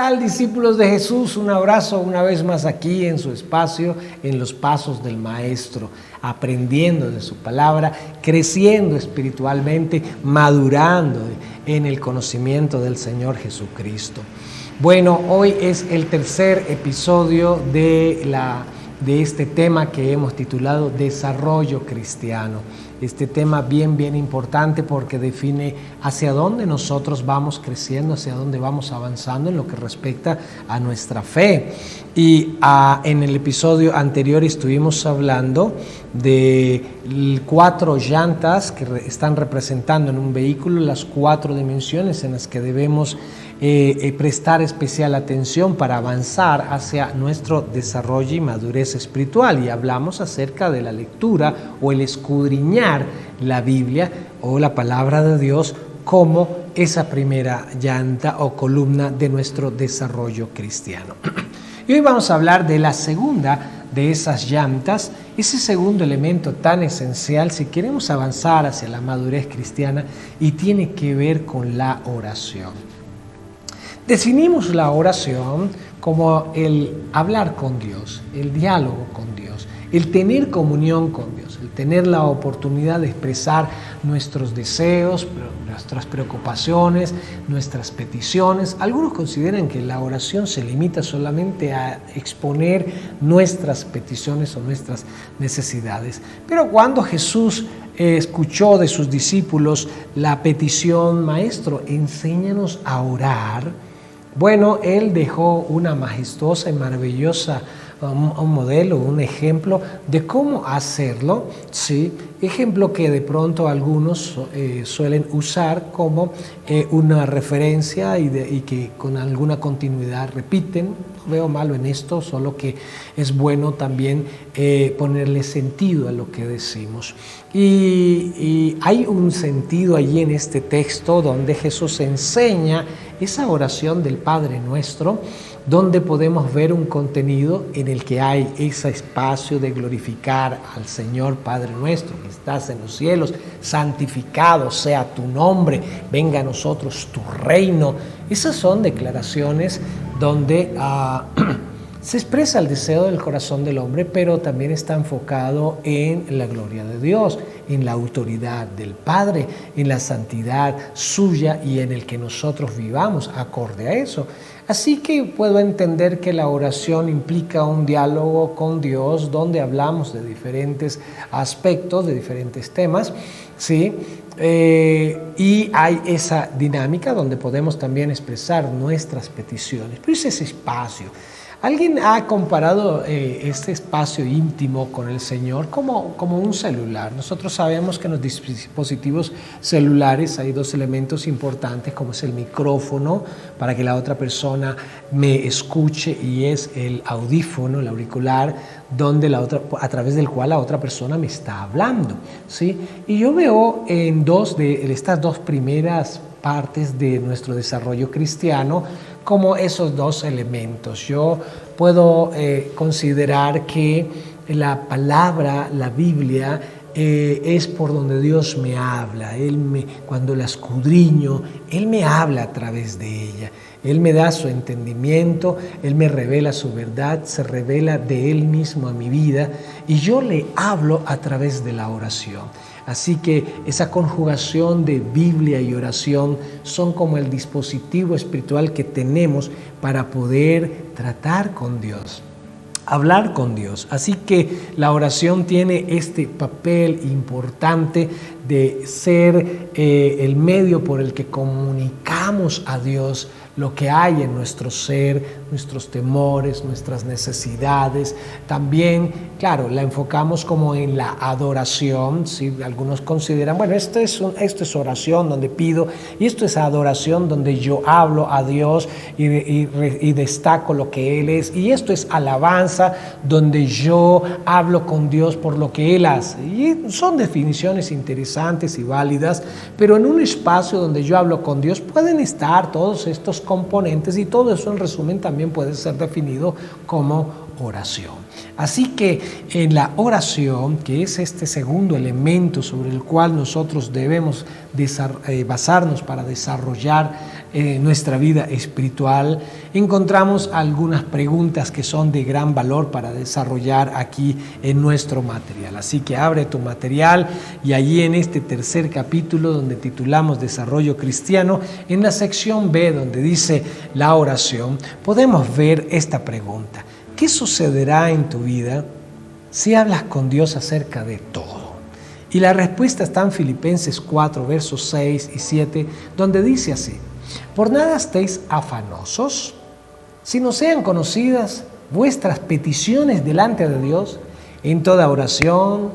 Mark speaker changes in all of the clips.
Speaker 1: tal, discípulos de Jesús? Un abrazo una vez más aquí en su espacio, en los pasos del Maestro, aprendiendo de su palabra, creciendo espiritualmente, madurando en el conocimiento del Señor Jesucristo. Bueno, hoy es el tercer episodio de este tema que hemos titulado Desarrollo Cristiano. Este tema bien importante porque define hacia dónde nosotros vamos creciendo, hacia dónde vamos avanzando en lo que respecta a nuestra fe. Y en el episodio anterior estuvimos hablando de 4 llantas que están representando en un vehículo las 4 dimensiones en las que debemos prestar especial atención para avanzar hacia nuestro desarrollo y madurez espiritual. Y hablamos acerca de la lectura o el escudriñar la Biblia o la palabra de Dios como esa primera llanta o columna de nuestro desarrollo cristiano. Y hoy vamos a hablar de la segunda de esas llantas, ese segundo elemento tan esencial si queremos avanzar hacia la madurez cristiana, y tiene que ver con la oración. Definimos la oración como el hablar con Dios, el diálogo con Dios, el tener comunión con Dios, el tener la oportunidad de expresar nuestros deseos, nuestras preocupaciones, nuestras peticiones. Algunos consideran que la oración se limita solamente a exponer nuestras peticiones o nuestras necesidades. Pero cuando Jesús escuchó de sus discípulos la petición, Maestro, enséñanos a orar, bueno, Él dejó una majestuosa y maravillosa un modelo, un ejemplo de cómo hacerlo, ¿sí? Ejemplo que de pronto algunos suelen usar como una referencia y que con alguna continuidad repiten. No veo malo en esto, solo que es bueno también ponerle sentido a lo que decimos. Y hay un sentido allí en este texto donde Jesús enseña esa oración del Padre Nuestro, donde podemos ver un contenido en el que hay ese espacio de glorificar al Señor Padre Nuestro, que estás en los cielos, santificado sea tu nombre, venga a nosotros tu reino. Esas son declaraciones donde se expresa el deseo del corazón del hombre, pero también está enfocado en la gloria de Dios, en la autoridad del Padre, en la santidad suya y en el que nosotros vivamos acorde a eso. Así que puedo entender que la oración implica un diálogo con Dios donde hablamos de diferentes aspectos, de diferentes temas, ¿sí? Y hay esa dinámica donde podemos también expresar nuestras peticiones. Pero es ese espacio. ¿Alguien ha comparado este espacio íntimo con el Señor como un celular? Nosotros sabemos que en los dispositivos celulares hay 2 elementos importantes, como es el micrófono para que la otra persona me escuche, y es el audífono, el auricular, a través del cual la otra persona me está hablando, ¿sí? Y yo veo en estas 2 primeras partes de nuestro desarrollo cristiano como esos 2 elementos. Yo puedo considerar que la palabra, la Biblia, es por donde Dios me habla. Cuando la escudriño, Él me habla a través de ella. Él me da su entendimiento, Él me revela su verdad, se revela de Él mismo a mi vida, y yo le hablo a través de la oración. Así que esa conjugación de Biblia y oración son como el dispositivo espiritual que tenemos para poder tratar con Dios, hablar con Dios. Así que la oración tiene este papel importante de ser el medio por el que comunicamos a Dios lo que hay en nuestro ser, nuestros temores, nuestras necesidades. También, claro, la enfocamos como en la adoración, ¿sí? Algunos consideran, bueno, esto es oración donde pido, y esto es adoración donde yo hablo a Dios y destaco lo que Él es, y esto es alabanza donde yo hablo con Dios por lo que Él hace. Y son definiciones interesantes y válidas, pero en un espacio donde yo hablo con Dios pueden estar todos estos componentes, y todo eso en resumen también puede ser definido como oración. Así que en la oración, que es este segundo elemento sobre el cual nosotros debemos basarnos para desarrollar nuestra vida espiritual, encontramos algunas preguntas que son de gran valor para desarrollar aquí en nuestro material. Así que abre tu material y allí en este tercer capítulo donde titulamos Desarrollo Cristiano, en la sección B donde dice la oración, podemos ver esta pregunta. ¿Qué sucederá en tu vida si hablas con Dios acerca de todo? Y la respuesta está en Filipenses 4, versos 6 y 7, donde dice así: por nada estéis afanosos, sino sean conocidas vuestras peticiones delante de Dios en toda oración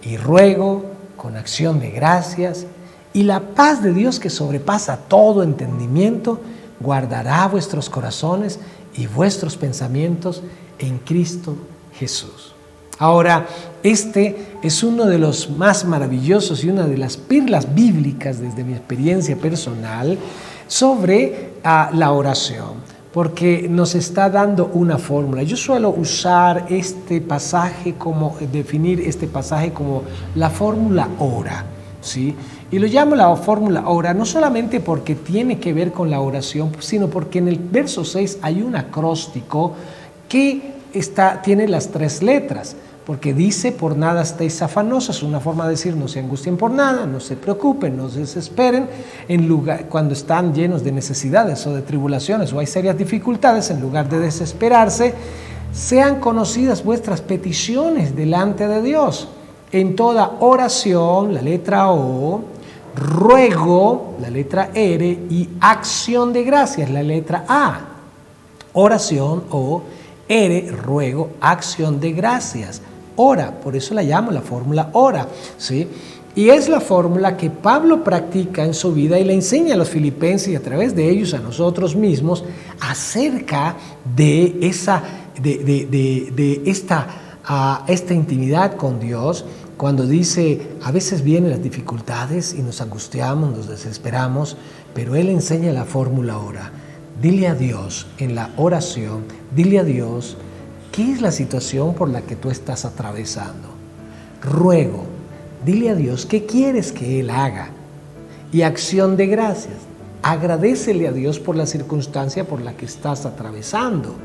Speaker 1: y ruego, con acción de gracias, y la paz de Dios que sobrepasa todo entendimiento, guardará vuestros corazones y vuestros pensamientos en Cristo Jesús. Ahora, este es uno de los más maravillosos y una de las perlas bíblicas desde mi experiencia personal sobre la oración, porque nos está dando una fórmula. Yo suelo usar este pasaje definir este pasaje como la fórmula ora, ¿sí? Y lo llamo la fórmula ora no solamente porque tiene que ver con la oración, sino porque en el verso 6 hay un acróstico que tiene las 3 letras. Porque dice, por nada estéis afanosos, una forma de decir, no se angustien por nada, no se preocupen, no se desesperen, cuando están llenos de necesidades o de tribulaciones o hay serias dificultades, en lugar de desesperarse, sean conocidas vuestras peticiones delante de Dios. En toda oración, la letra O, ruego, la letra R, y acción de gracias, la letra A. Oración, O, R, ruego, acción de gracias. Ora, por eso la llamo la fórmula ora, ¿sí? Y es la fórmula que Pablo practica en su vida y le enseña a los filipenses y a través de ellos a nosotros mismos acerca de esta intimidad con Dios, cuando dice, a veces vienen las dificultades y nos angustiamos, nos desesperamos, pero Él enseña la fórmula ora. Dile a Dios en la oración, dile a Dios, ¿qué es la situación por la que tú estás atravesando? Ruego, dile a Dios qué quieres que Él haga. Y acción de gracias, agradécele a Dios por la circunstancia por la que estás atravesando.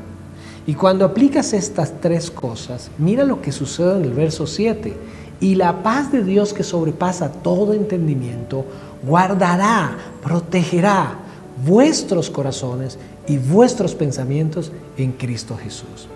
Speaker 1: Y cuando aplicas estas 3 cosas, mira lo que sucede en el verso 7. Y la paz de Dios que sobrepasa todo entendimiento, guardará, protegerá vuestros corazones y vuestros pensamientos en Cristo Jesús.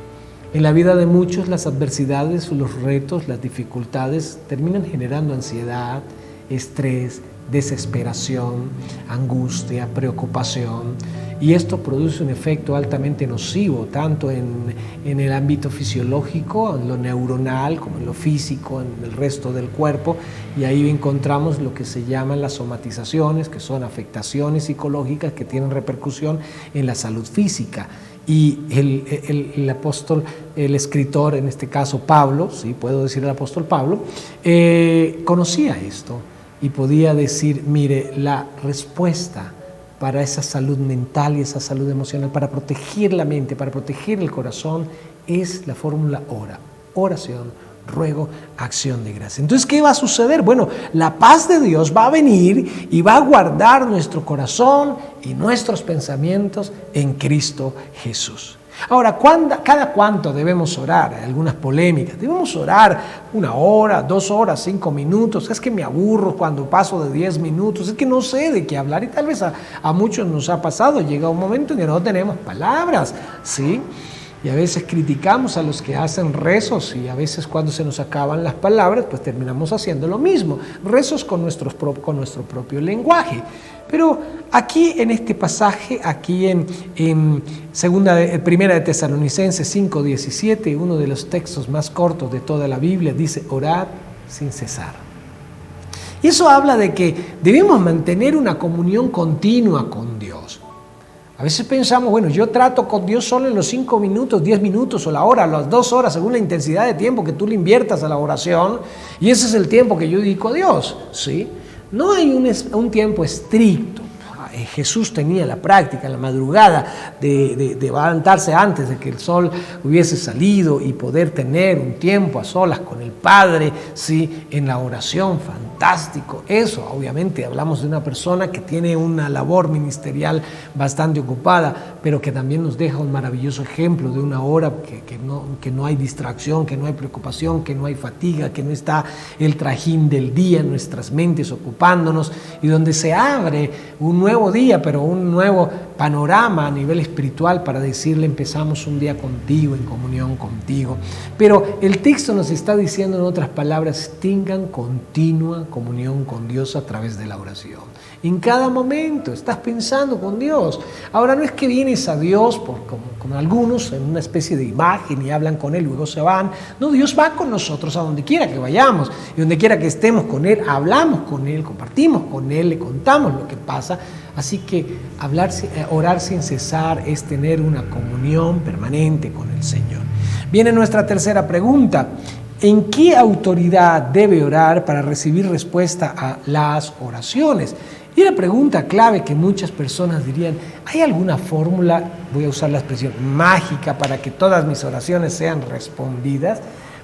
Speaker 1: En la vida de muchos, las adversidades, los retos, las dificultades terminan generando ansiedad, estrés, desesperación, angustia, preocupación. Y esto produce un efecto altamente nocivo, tanto en el ámbito fisiológico, en lo neuronal, como en lo físico, en el resto del cuerpo. Y ahí encontramos lo que se llaman las somatizaciones, que son afectaciones psicológicas que tienen repercusión en la salud física. Y el apóstol, el escritor, en este caso Pablo, sí, puedo decir el apóstol Pablo, conocía esto y podía decir, mire, la respuesta para esa salud mental y esa salud emocional, para proteger la mente, para proteger el corazón, es la fórmula ora, oración, ruego, acción de gracia. Entonces, ¿qué va a suceder? Bueno, la paz de Dios va a venir y va a guardar nuestro corazón y nuestros pensamientos en Cristo Jesús. Ahora, ¿cada cuánto debemos orar? Hay algunas polémicas. Debemos orar 1 hora, 2 horas, 5 minutos. Es que me aburro cuando paso de 10 minutos. Es que no sé de qué hablar. Y tal vez a muchos nos ha pasado. Llega un momento en que no tenemos palabras, ¿sí? Y a veces criticamos a los que hacen rezos y a veces cuando se nos acaban las palabras, pues terminamos haciendo lo mismo, rezos con nuestro propio lenguaje. Pero aquí en este pasaje, aquí en Primera de Tesalonicenses 5:17, uno de los textos más cortos de toda la Biblia, dice, orad sin cesar. Y eso habla de que debemos mantener una comunión continua con Dios. A veces pensamos, bueno, yo trato con Dios solo en los 5 minutos, 10 minutos o la hora, las 2 horas, según la intensidad de tiempo que tú le inviertas a la oración, y ese es el tiempo que yo dedico a Dios, ¿sí? No hay un tiempo estricto. Jesús tenía la práctica, la madrugada de levantarse antes de que el sol hubiese salido y poder tener un tiempo a solas con el Padre, ¿sí? En la oración, fantástico. Eso, obviamente, hablamos de una persona que tiene una labor ministerial bastante ocupada, pero que también nos deja un maravilloso ejemplo de una hora que no hay distracción, que no hay preocupación, que no hay fatiga, que no está el trajín del día en nuestras mentes ocupándonos, y donde se abre un nuevo día, pero un nuevo panorama a nivel espiritual para decirle: empezamos un día contigo, en comunión contigo. Pero el texto nos está diciendo, en otras palabras, tengan continua comunión con Dios a través de la oración. En cada momento estás pensando con Dios. Ahora, no es que vienes a Dios como algunos en una especie de imagen y hablan con Él y luego se van. No, Dios va con nosotros a donde quiera que vayamos, y donde quiera que estemos con Él, hablamos con Él, compartimos con Él, le contamos lo que pasa. Así que orar sin cesar es tener una comunión permanente con el Señor. Viene nuestra tercera pregunta: ¿en qué autoridad debe orar para recibir respuesta a las oraciones? Y la pregunta clave que muchas personas dirían: ¿hay alguna fórmula, voy a usar la expresión mágica, para que todas mis oraciones sean respondidas?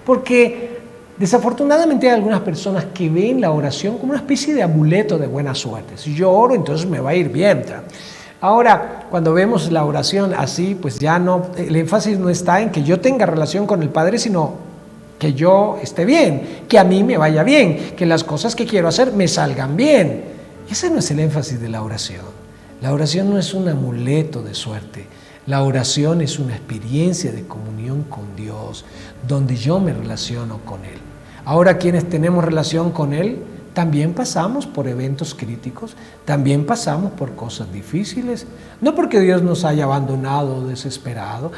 Speaker 1: Porque desafortunadamente hay algunas personas que ven la oración como una especie de amuleto de buena suerte. Si yo oro, entonces me va a ir bien. Ahora, cuando vemos la oración así, pues ya no, el énfasis no está en que yo tenga relación con el Padre, sino que yo esté bien, que a mí me vaya bien, que las cosas que quiero hacer me salgan bien. Ese no es el énfasis de la oración. La oración no es un amuleto de suerte. La oración es una experiencia de comunión con Dios, donde yo me relaciono con Él. Ahora, quienes tenemos relación con Él, también pasamos por eventos críticos, también pasamos por cosas difíciles, no porque Dios nos haya abandonado o desamparado,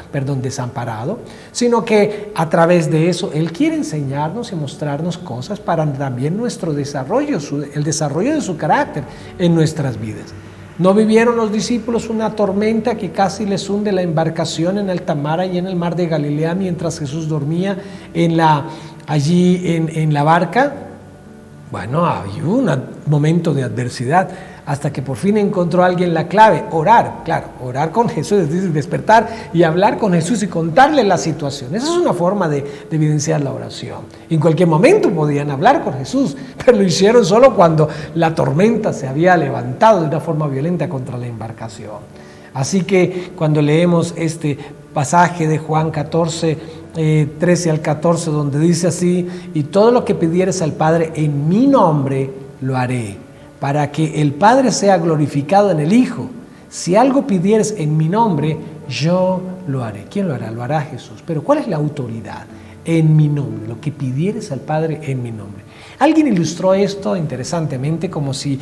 Speaker 1: sino que a través de eso Él quiere enseñarnos y mostrarnos cosas para también nuestro desarrollo, el desarrollo de su carácter en nuestras vidas. ¿No vivieron los discípulos una tormenta que casi les hunde la embarcación en alta mar y en el mar de Galilea mientras Jesús dormía allí en la barca? Bueno, había un momento de adversidad hasta que por fin encontró a alguien la clave: orar. Claro, orar con Jesús, es decir, despertar y hablar con Jesús y contarle la situación. Esa es una forma de evidenciar la oración. En cualquier momento podían hablar con Jesús, pero lo hicieron solo cuando la tormenta se había levantado de una forma violenta contra la embarcación. Así que cuando leemos este pasaje de Juan 14, 13 al 14, donde dice así: y todo lo que pidieres al Padre en mi nombre lo haré, para que el Padre sea glorificado en el Hijo. Si algo pidieres en mi nombre, yo lo haré. ¿Quién lo hará? Lo hará Jesús. Pero ¿cuál es la autoridad? En mi nombre, lo que pidieres al Padre en mi nombre. Alguien ilustró esto interesantemente como si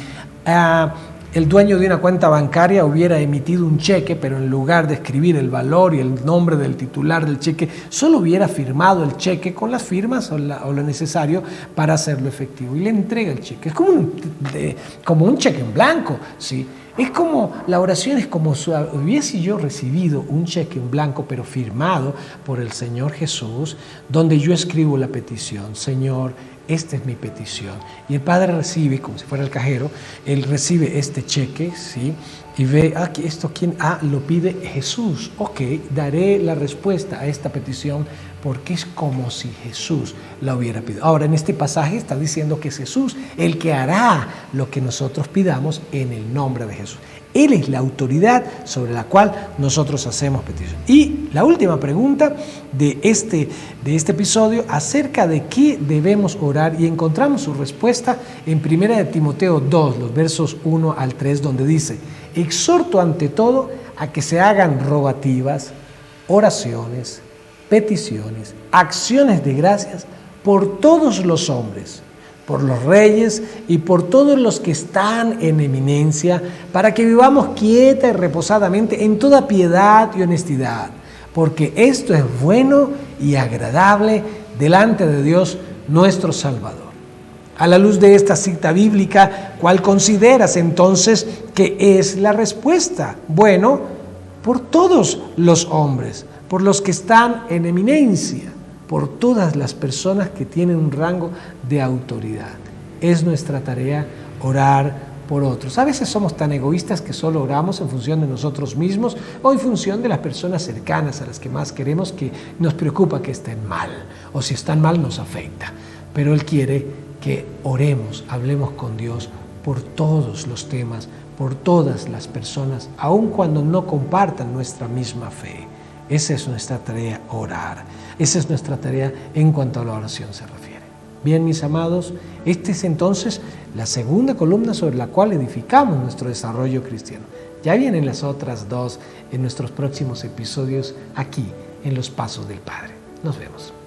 Speaker 1: el dueño de una cuenta bancaria hubiera emitido un cheque, pero en lugar de escribir el valor y el nombre del titular del cheque, solo hubiera firmado el cheque con las firmas o lo necesario para hacerlo efectivo, y le entrega el cheque. Es como un cheque en blanco, ¿sí? Es como, la oración es como si hubiese yo recibido un cheque en blanco, pero firmado por el Señor Jesús, donde yo escribo la petición: Señor, esta es mi petición. Y el Padre recibe, como si fuera el cajero, Él recibe este cheque, ¿sí? Y ve, ¿esto quién? Lo pide Jesús. Ok, daré la respuesta a esta petición porque es como si Jesús la hubiera pedido. Ahora, en este pasaje está diciendo que es Jesús el que hará lo que nosotros pidamos en el nombre de Jesús. Él es la autoridad sobre la cual nosotros hacemos petición. Y la última pregunta de este episodio, acerca de qué debemos orar, y encontramos su respuesta en 1 Timoteo 2, los versos 1 al 3, donde dice: exhorto ante todo a que se hagan rogativas, oraciones, peticiones, acciones de gracias por todos los hombres, por los reyes y por todos los que están en eminencia, para que vivamos quieta y reposadamente en toda piedad y honestidad, porque esto es bueno y agradable delante de Dios nuestro Salvador. A la luz de esta cita bíblica, ¿cuál consideras entonces que es la respuesta? Bueno, por todos los hombres, por los que están en eminencia, por todas las personas que tienen un rango de autoridad. Es nuestra tarea orar por otros. A veces somos tan egoístas que solo oramos en función de nosotros mismos o en función de las personas cercanas a las que más queremos, que nos preocupa que estén mal, o si están mal nos afecta. Pero Él quiere que oremos, hablemos con Dios por todos los temas, por todas las personas, aun cuando no compartan nuestra misma fe. Esa es nuestra tarea, orar. Esa es nuestra tarea en cuanto a la oración se refiere. Bien, mis amados, esta es entonces la segunda columna sobre la cual edificamos nuestro desarrollo cristiano. Ya vienen las otras dos en nuestros próximos episodios aquí, en Los Pasos del Padre. Nos vemos.